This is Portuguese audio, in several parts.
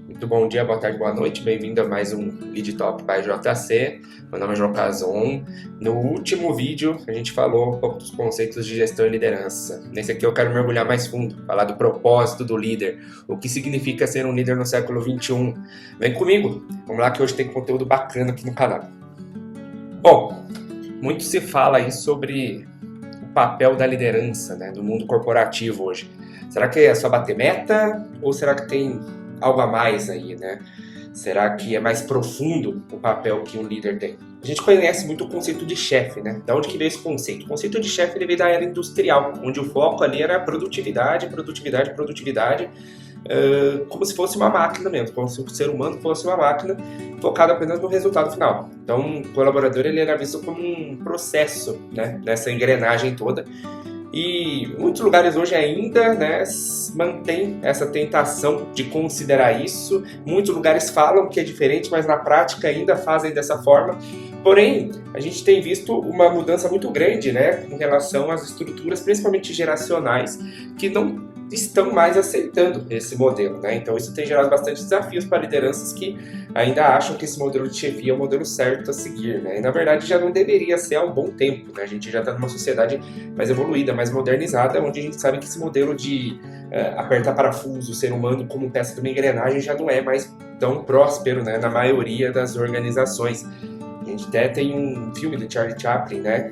Muito bom dia, boa tarde, boa noite. Bem-vindo a mais um Lead Talk by JC. Meu nome é João Cazon. No último vídeo, a gente falou um pouco dos conceitos de gestão e liderança. Nesse aqui eu quero mergulhar mais fundo, falar do propósito do líder, o que significa ser um líder no século XXI. Vem comigo, vamos lá que hoje tem conteúdo bacana aqui no canal. Bom, muito se fala aí sobre o papel da liderança, né, no mundo corporativo hoje. Será que é só bater meta ou será que tem algo a mais aí, né? Será que é mais profundo o papel que um líder tem? A gente conhece muito o conceito de chefe, né? Da onde que veio esse conceito? O conceito de chefe ele veio da era industrial, onde o foco ali era produtividade, como se fosse uma máquina mesmo, como se o ser humano fosse uma máquina focada apenas no resultado final. Então, o colaborador ele era visto como um processo, né? Nessa engrenagem toda. E muitos lugares hoje ainda, né, mantém essa tentação de considerar isso. Muitos lugares falam que é diferente, mas na prática ainda fazem dessa forma. Porém, a gente tem visto uma mudança muito grande, né, em relação às estruturas, principalmente geracionais, que não estão mais aceitando esse modelo, né? Então isso tem gerado bastante desafios para lideranças que ainda acham que esse modelo de chefia é o modelo certo a seguir, né? E na verdade já não deveria ser há um bom tempo, né? A gente já está numa sociedade mais evoluída, mais modernizada, onde a gente sabe que esse modelo de apertar parafuso, o ser humano como peça de uma engrenagem já não é mais tão próspero, né, na maioria das organizações. A gente até tem um filme do Charlie Chaplin, né,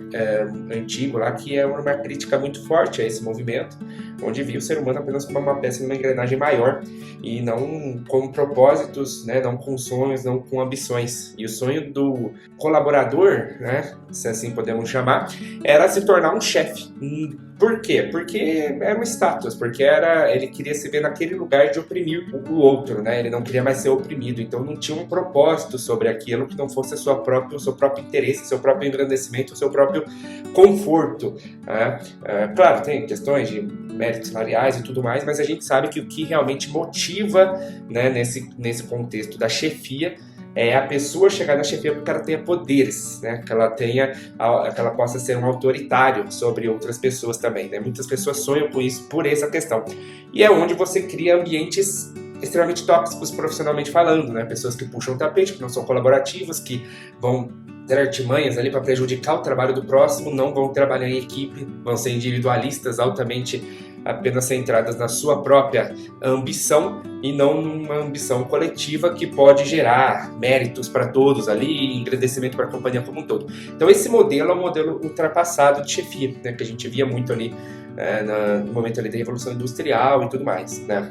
antigo lá, que é uma crítica muito forte a esse movimento, onde via o ser humano apenas como uma peça de uma engrenagem maior e não com propósitos, né, não com sonhos, não com ambições. E o sonho do colaborador, né, se assim podemos chamar, era se tornar um chefe. Por quê? Porque era um status, porque ele queria se ver naquele lugar de oprimir o outro, né? Ele não queria mais ser oprimido, então não tinha um propósito sobre aquilo que não fosse o seu próprio interesse, seu próprio engrandecimento, o seu próprio conforto, né? Claro, tem questões de méritos salariais e tudo mais, mas a gente sabe que o que realmente motiva, né, nesse contexto da chefia é a pessoa chegar na chefia porque ela tenha poderes, né? Que ela possa ser um autoritário sobre outras pessoas também, né? Muitas pessoas sonham com isso por essa questão. E é onde você cria ambientes extremamente tóxicos profissionalmente falando, né? Pessoas que puxam o tapete, que não são colaborativas, que vão ter artimanhas ali para prejudicar o trabalho do próximo, não vão trabalhar em equipe, vão ser individualistas, altamente apenas centradas na sua própria ambição e não numa ambição coletiva que pode gerar méritos para todos ali e engrandecimento para a companhia como um todo. Então esse modelo é um modelo ultrapassado de chefia, né, que a gente via muito ali no momento ali da Revolução Industrial e tudo mais, né?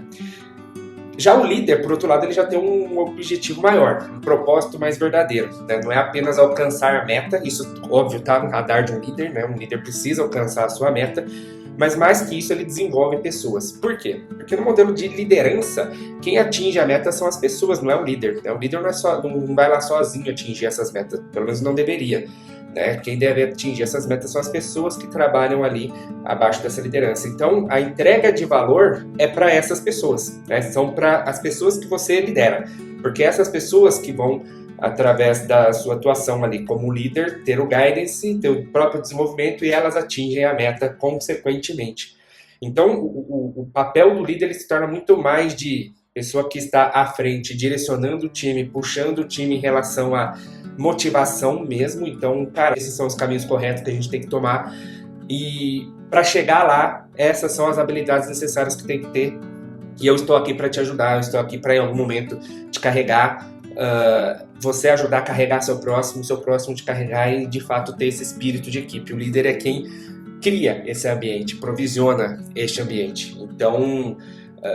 Já o líder, por outro lado, ele já tem um objetivo maior, um propósito mais verdadeiro, né? Não é apenas alcançar a meta, isso óbvio está no radar de um líder, né? Um líder precisa alcançar a sua meta, mas mais que isso ele desenvolve pessoas. Por quê? Porque no modelo de liderança, quem atinge a meta são as pessoas, não é o líder, né? O líder não vai lá sozinho atingir essas metas, pelo menos não deveria, né? Quem deve atingir essas metas são as pessoas que trabalham ali abaixo dessa liderança. Então, a entrega de valor é para essas pessoas, né? São para as pessoas que você lidera, porque essas pessoas que vão, através da sua atuação ali como líder, ter o guidance, ter o próprio desenvolvimento e elas atingem a meta consequentemente. Então, o papel do líder ele se torna muito mais de pessoa que está à frente, direcionando o time, puxando o time em relação à motivação mesmo. Então, cara, esses são os caminhos corretos que a gente tem que tomar. E para chegar lá, essas são as habilidades necessárias que tem que ter. E eu estou aqui para te ajudar, eu estou aqui para em algum momento te carregar, você ajudar a carregar seu próximo te carregar e de fato ter esse espírito de equipe. O líder é quem cria esse ambiente, provisiona este ambiente. Então,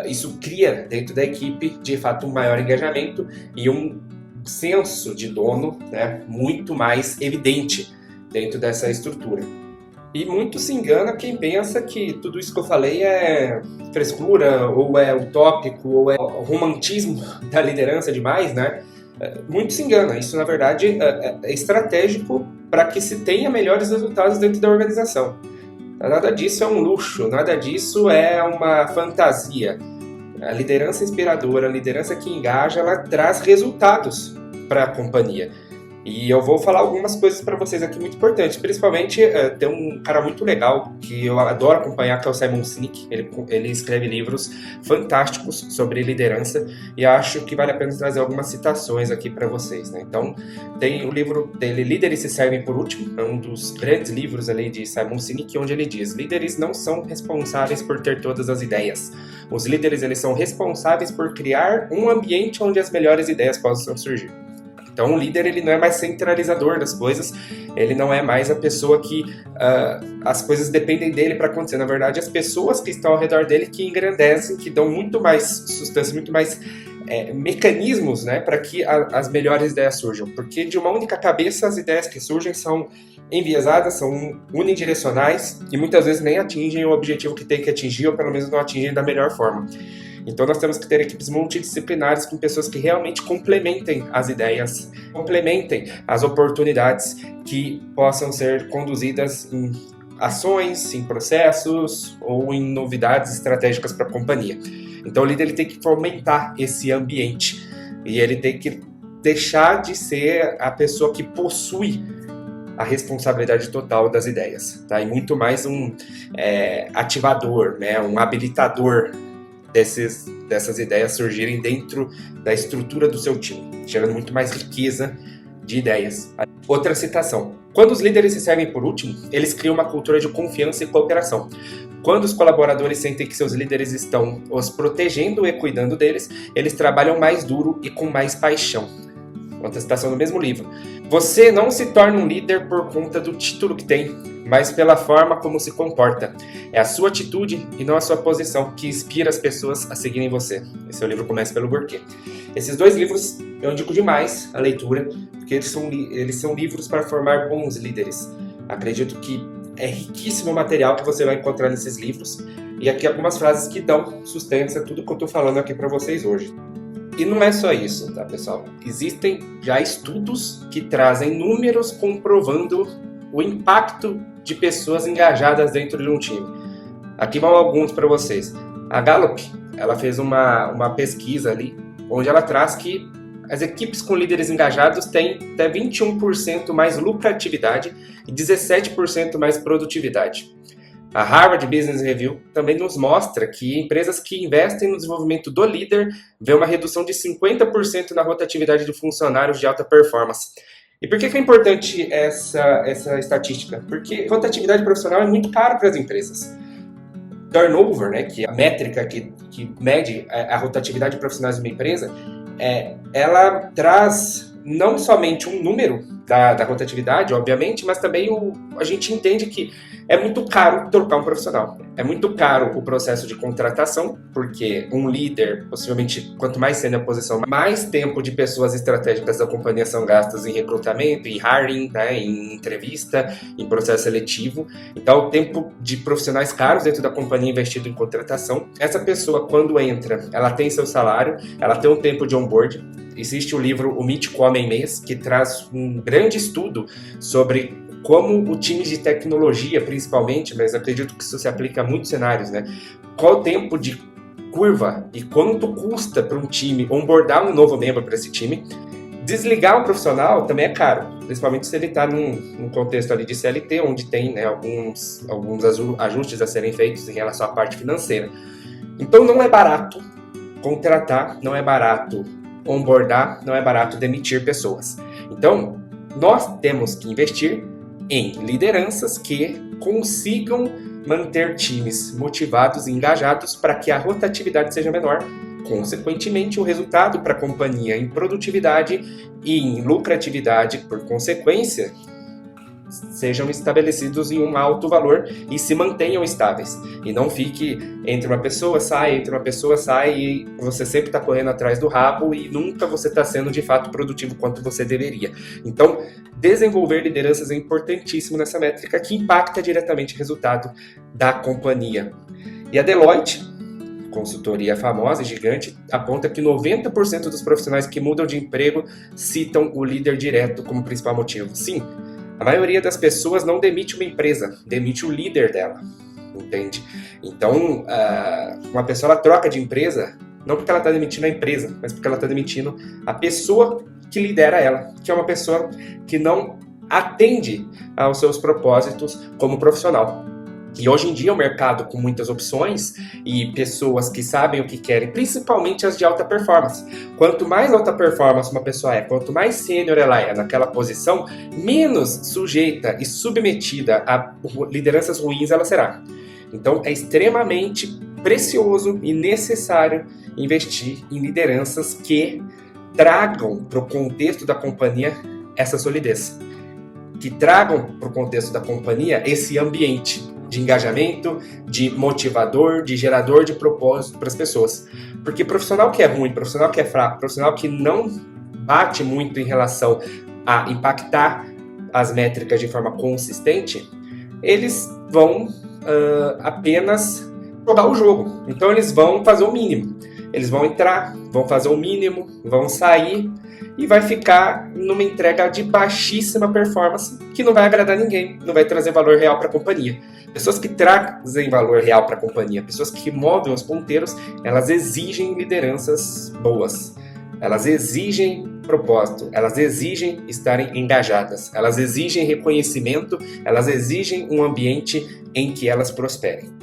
isso cria dentro da equipe de fato um maior engajamento e um senso de dono, né, muito mais evidente dentro dessa estrutura. E muito se engana quem pensa que tudo isso que eu falei é frescura, ou é utópico, ou é romantismo da liderança demais, né? Muito se engana. Isso, na verdade, é estratégico para que se tenha melhores resultados dentro da organização. Nada disso é um luxo, nada disso é uma fantasia. A liderança inspiradora, a liderança que engaja, ela traz resultados para a companhia. E eu vou falar algumas coisas para vocês aqui muito importantes, principalmente tem um cara muito legal que eu adoro acompanhar, que é o Simon Sinek. Ele escreve livros fantásticos sobre liderança e acho que vale a pena trazer algumas citações aqui para vocês, né? Então, tem o livro dele, Líderes se Servem por Último, é um dos grandes livros ali de Simon Sinek, onde ele diz: líderes não são responsáveis por ter todas as ideias. Os líderes, eles são responsáveis por criar um ambiente onde as melhores ideias possam surgir. Então, o líder, ele não é mais centralizador das coisas, ele não é mais a pessoa que as coisas dependem dele para acontecer. Na verdade, as pessoas que estão ao redor dele que engrandecem, que dão muito mais substância, muito mais mecanismos, né, para que as melhores ideias surjam. Porque de uma única cabeça, as ideias que surgem são enviesadas, são unidirecionais e muitas vezes nem atingem o objetivo que tem que atingir, ou pelo menos não atingem da melhor forma. Então nós temos que ter equipes multidisciplinares com pessoas que realmente complementem as ideias, complementem as oportunidades que possam ser conduzidas em ações, em processos ou em novidades estratégicas para a companhia. Então o líder, ele tem que fomentar esse ambiente e ele tem que deixar de ser a pessoa que possui a responsabilidade total das ideias, tá? E muito mais um ativador, né? Um habilitador dessas ideias surgirem dentro da estrutura do seu time, gerando muito mais riqueza de ideias. Outra citação: quando os líderes se servem por último, eles criam uma cultura de confiança e cooperação. Quando os colaboradores sentem que seus líderes estão os protegendo e cuidando deles, eles trabalham mais duro e com mais paixão. Outra citação do mesmo livro: você não se torna um líder por conta do título que tem, mas pela forma como se comporta. É a sua atitude e não a sua posição que inspira as pessoas a seguirem você. Esse é o livro Comece pelo Porquê. Esses dois livros eu indico demais a leitura, porque eles são livros para formar bons líderes. Acredito que é riquíssimo o material que você vai encontrar nesses livros. E aqui algumas frases que dão sustância a tudo que eu estou falando aqui para vocês hoje. E não é só isso, tá, pessoal? Existem já estudos que trazem números comprovando o impacto de pessoas engajadas dentro de um time. Aqui vão alguns para vocês. A Gallup, ela fez uma pesquisa ali, onde ela traz que as equipes com líderes engajados têm até 21% mais lucratividade e 17% mais produtividade. A Harvard Business Review também nos mostra que empresas que investem no desenvolvimento do líder vê uma redução de 50% na rotatividade de funcionários de alta performance. E por que é importante essa estatística? Porque rotatividade profissional é muito caro para as empresas. Turnover, né, que é a métrica que mede a rotatividade de profissionais de uma empresa, ela traz não somente um número da rotatividade, obviamente, mas também a gente entende que é muito caro trocar um profissional. É muito caro o processo de contratação, porque um líder, possivelmente, quanto mais sênior a posição, mais tempo de pessoas estratégicas da companhia são gastos em recrutamento, em hiring, né, em entrevista, em processo seletivo. Então, o tempo de profissionais caros dentro da companhia investido em contratação. Essa pessoa, quando entra, ela tem seu salário, ela tem um tempo de onboard. Existe o livro O Mítico Homem-Mês, que traz um grande estudo sobre como o time de tecnologia, principalmente, mas acredito que isso se aplica a muitos cenários, né? Qual o tempo de curva e quanto custa para um time onboardar um novo membro para esse time. Desligar um profissional também é caro, principalmente se ele está num contexto ali de CLT, onde tem, né, alguns ajustes a serem feitos em relação à parte financeira. Então não é barato contratar, não é barato onboardar, não é barato demitir pessoas. Então, nós temos que investir em lideranças que consigam manter times motivados e engajados para que a rotatividade seja menor. Consequentemente, o resultado para a companhia em produtividade e em lucratividade, por consequência, sejam estabelecidos em um alto valor e se mantenham estáveis. E não fique entre uma pessoa sai e você sempre está correndo atrás do rabo e nunca você está sendo de fato produtivo quanto você deveria. Então, desenvolver lideranças é importantíssimo nessa métrica que impacta diretamente o resultado da companhia. E a Deloitte, consultoria famosa e gigante, aponta que 90% dos profissionais que mudam de emprego citam o líder direto como principal motivo. Sim, a maioria das pessoas não demite uma empresa, demite o líder dela, entende? Então, uma pessoa ela troca de empresa não porque ela está demitindo a empresa, mas porque ela está demitindo a pessoa que lidera ela, que é uma pessoa que não atende aos seus propósitos como profissional. E hoje em dia o mercado com muitas opções e pessoas que sabem o que querem, principalmente as de alta performance. Quanto mais alta performance uma pessoa é, quanto mais sênior ela é naquela posição, menos sujeita e submetida a lideranças ruins ela será. Então é extremamente precioso e necessário investir em lideranças que tragam para o contexto da companhia essa solidez, que tragam para o contexto da companhia esse ambiente de engajamento, de motivador, de gerador de propósito para as pessoas. Porque profissional que é ruim, profissional que é fraco, profissional que não bate muito em relação a impactar as métricas de forma consistente, eles vão apenas jogar o jogo. Então eles vão fazer o mínimo. Eles vão entrar, vão fazer o mínimo, vão sair e vai ficar numa entrega de baixíssima performance que não vai agradar ninguém, não vai trazer valor real para a companhia. Pessoas que trazem valor real para a companhia, pessoas que movem os ponteiros, elas exigem lideranças boas, elas exigem propósito, elas exigem estarem engajadas, elas exigem reconhecimento, elas exigem um ambiente em que elas prosperem.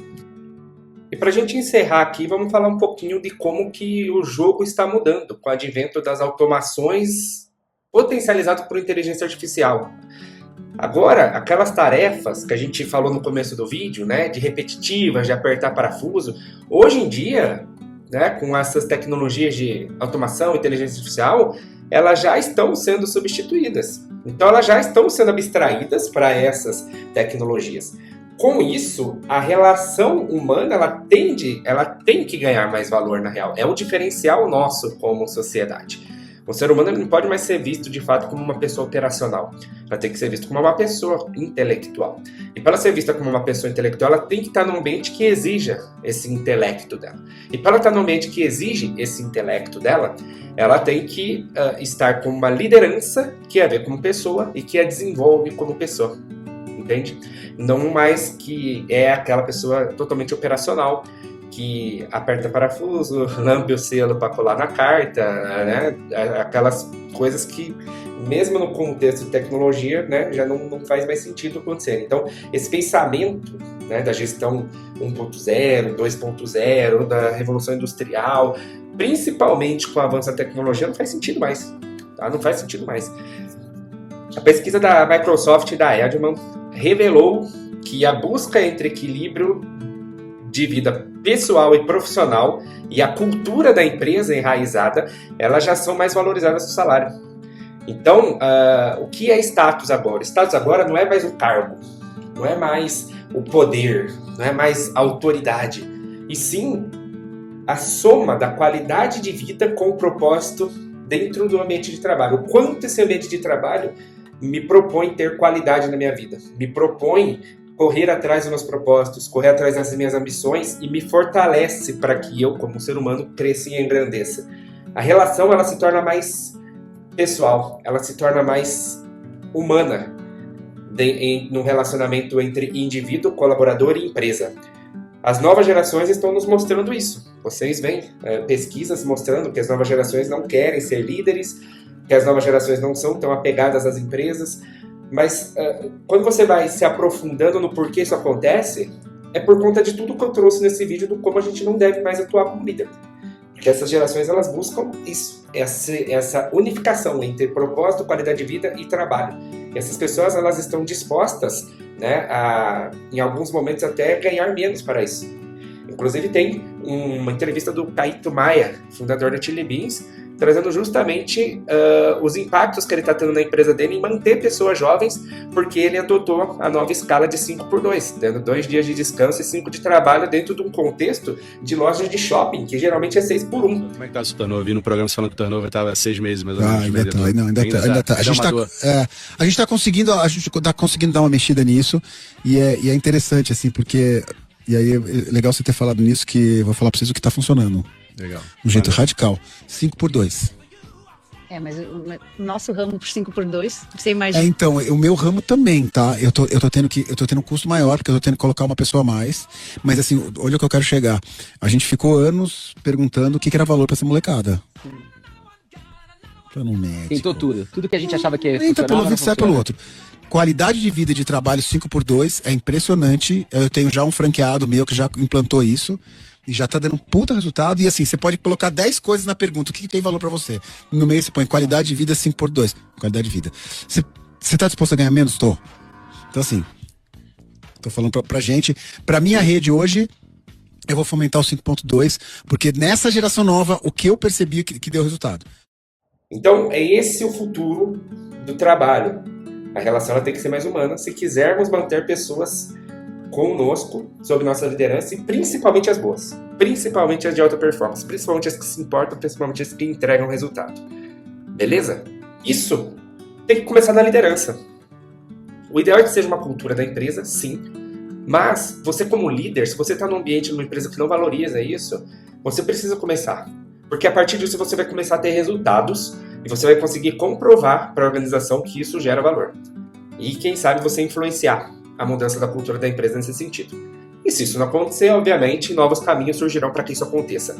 E para a gente encerrar aqui, vamos falar um pouquinho de como que o jogo está mudando com o advento das automações potencializadas por inteligência artificial. Agora, aquelas tarefas que a gente falou no começo do vídeo, né, de repetitivas, de apertar parafuso, hoje em dia, né, com essas tecnologias de automação, inteligência artificial, elas já estão sendo substituídas. Então, elas já estão sendo abstraídas para essas tecnologias. Com isso, a relação humana, ela tem que ganhar mais valor na real. É o diferencial nosso como sociedade. O ser humano não pode mais ser visto de fato como uma pessoa operacional. Ela tem que ser vista como uma pessoa intelectual. E para ser vista como uma pessoa intelectual, ela tem que estar num ambiente que exija esse intelecto dela. E para ela estar num ambiente que exige esse intelecto dela, ela tem que estar com uma liderança que a vê como pessoa e que a desenvolve como pessoa. Entende? Não mais que é aquela pessoa totalmente operacional, que aperta parafuso, lambe o selo para colar na carta, né? Aquelas coisas que, mesmo no contexto de tecnologia, né, já não faz mais sentido acontecer. Então, esse pensamento, né, da gestão 1.0, 2.0, da revolução industrial, principalmente com o avanço da tecnologia, não faz sentido mais. Tá? Não faz sentido mais. A pesquisa da Microsoft e da Edelman revelou que a busca entre equilíbrio de vida pessoal e profissional e a cultura da empresa enraizada, elas já são mais valorizadas do salário. Então, o que é status agora? Status agora não é mais o cargo, não é mais o poder, não é mais a autoridade, e sim a soma da qualidade de vida com o propósito dentro do ambiente de trabalho. O quanto esse ambiente de trabalho me propõe ter qualidade na minha vida, me propõe correr atrás dos meus propósitos, correr atrás das minhas ambições e me fortalece para que eu, como ser humano, cresça e engrandeça. A relação, ela se torna mais pessoal, ela se torna mais humana no relacionamento entre indivíduo, colaborador e empresa. As novas gerações estão nos mostrando isso. Vocês veem pesquisas mostrando que as novas gerações não querem ser líderes, que as novas gerações não são tão apegadas às empresas, mas quando você vai se aprofundando no porquê isso acontece, é por conta de tudo que eu trouxe nesse vídeo do como a gente não deve mais atuar como líder. Porque essas gerações, elas buscam isso, essa unificação entre propósito, qualidade de vida e trabalho. E essas pessoas, elas estão dispostas, né, a, em alguns momentos, até ganhar menos para isso. Inclusive tem uma entrevista do Caíto Maia, fundador da Chili Beans, trazendo justamente os impactos que ele está tendo na empresa dele em manter pessoas jovens, porque ele adotou a nova escala de 5x2, dando 2 dias de descanso e 5 de trabalho dentro de um contexto de lojas de shopping, que geralmente é 6x1. Como é que tá o turnover? Eu vi no programa falando que o turnover estava 6 meses, mais ou menos. Ainda tá. A gente está conseguindo dar uma mexida nisso, e é interessante, assim, porque... E aí é legal você ter falado nisso, que eu vou falar para vocês o que está funcionando. Legal. Um jeito radical. 5x2. Mas o nosso ramo por 5x2, você imagina. Então, o meu ramo também, tá? Eu tô tendo um custo maior, porque eu tô tendo que colocar uma pessoa a mais. Mas assim, olha o que eu quero chegar. A gente ficou anos perguntando o que era valor para essa molecada. Plano médico. Tentou tudo. Tudo que a gente achava que entra pelo vídeo, sai pelo outro. Qualidade de vida e de trabalho 5x2 é impressionante. Eu tenho já um franqueado meu que já implantou isso e já tá dando um puta resultado. E assim, você pode colocar 10 coisas na pergunta. O que tem valor pra você? No meio você põe qualidade de vida 5x2. Qualidade de vida. Você tá disposto a ganhar menos? Tô. Então assim, tô falando pra gente. Pra minha rede hoje, eu vou fomentar o 5.2, porque nessa geração nova, o que eu percebi que deu resultado. Então, é esse o futuro do trabalho. A relação ela tem que ser mais humana se quisermos manter pessoas conosco, sob nossa liderança, e principalmente as boas. Principalmente as de alta performance. Principalmente as que se importam, principalmente as que entregam resultado. Beleza? Isso tem que começar na liderança. O ideal é que seja uma cultura da empresa, sim. Mas você como líder, se você está num ambiente, numa empresa que não valoriza isso, você precisa começar. Porque a partir disso você vai começar a ter resultados e você vai conseguir comprovar para a organização que isso gera valor. E quem sabe você influenciar a mudança da cultura da empresa nesse sentido. E se isso não acontecer, obviamente, novos caminhos surgirão para que isso aconteça.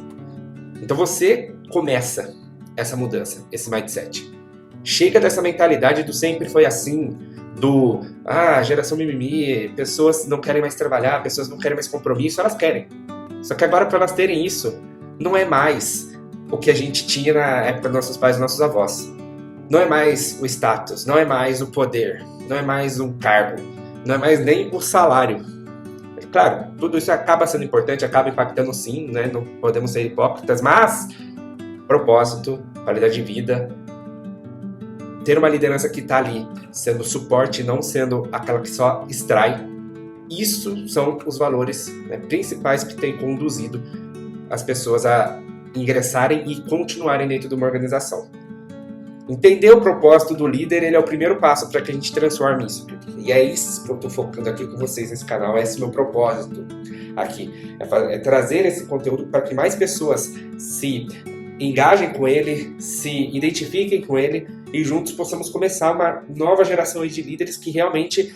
Então você começa essa mudança, esse mindset. Chega dessa mentalidade do sempre foi assim, do geração mimimi, pessoas não querem mais trabalhar, pessoas não querem mais compromisso, elas querem. Só que agora para elas terem isso, não é mais o que a gente tinha na época dos nossos pais e nossos avós. Não é mais o status, não é mais o poder, não é mais um cargo, não é mais nem o salário. Claro, tudo isso acaba sendo importante, acaba impactando sim, né? Não podemos ser hipócritas, mas propósito, qualidade de vida, ter uma liderança que está ali, sendo suporte, não sendo aquela que só extrai, isso são os valores, né, principais que têm conduzido as pessoas a ingressarem e continuarem dentro de uma organização. Entender o propósito do líder, ele é o primeiro passo para que a gente transforme isso. E é isso que eu estou focando aqui com vocês nesse canal, é esse meu propósito aqui. É trazer esse conteúdo para que mais pessoas se engajem com ele, se identifiquem com ele e juntos possamos começar uma nova geração de líderes que realmente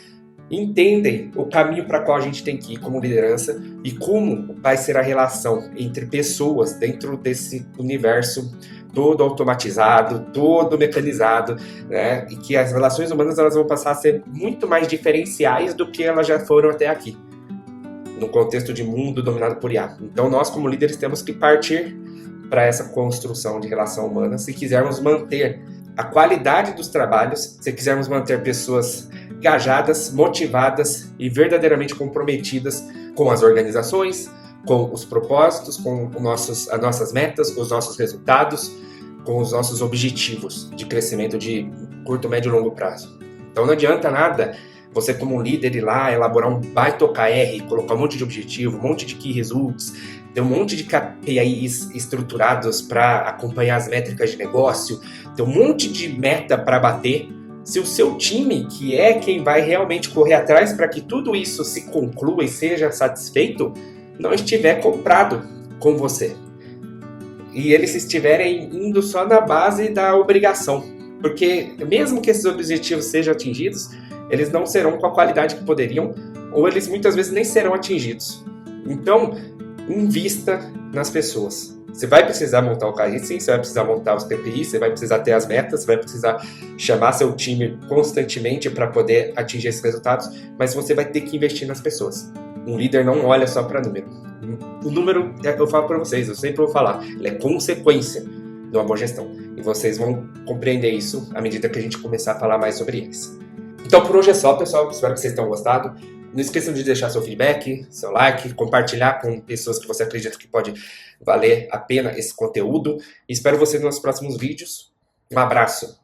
entendem o caminho para qual a gente tem que ir como liderança e como vai ser a relação entre pessoas dentro desse universo todo automatizado, todo mecanizado, né? E que as relações humanas elas vão passar a ser muito mais diferenciais do que elas já foram até aqui, no contexto de mundo dominado por IA. Então nós como líderes temos que partir para essa construção de relação humana se quisermos manter a qualidade dos trabalhos, se quisermos manter pessoas engajadas, motivadas e verdadeiramente comprometidas com as organizações, com os propósitos, com as nossas metas, com os nossos resultados, com os nossos objetivos de crescimento de curto, médio e longo prazo. Então não adianta nada você como um líder ir lá, elaborar um baita OKR, colocar um monte de objetivo, um monte de key results, ter um monte de KPIs estruturados para acompanhar as métricas de negócio, ter um monte de meta para bater, se o seu time, que é quem vai realmente correr atrás para que tudo isso se conclua e seja satisfeito, não estiver comprado com você. E eles estiverem indo só na base da obrigação. Porque mesmo que esses objetivos sejam atingidos, eles não serão com a qualidade que poderiam, ou eles muitas vezes nem serão atingidos. Então, invista nas pessoas. Você vai precisar montar o KPI, sim, você vai precisar montar os KPIs, você vai precisar ter as metas, você vai precisar chamar seu time constantemente para poder atingir esses resultados, mas você vai ter que investir nas pessoas. Um líder não olha só para número. O número, eu falo para vocês, eu sempre vou falar, ele é consequência de uma boa gestão. E vocês vão compreender isso à medida que a gente começar a falar mais sobre eles. Então por hoje é só, pessoal. Espero que vocês tenham gostado. Não esqueçam de deixar seu feedback, seu like, compartilhar com pessoas que você acredita que pode valer a pena esse conteúdo. E espero vocês nos próximos vídeos. Um abraço.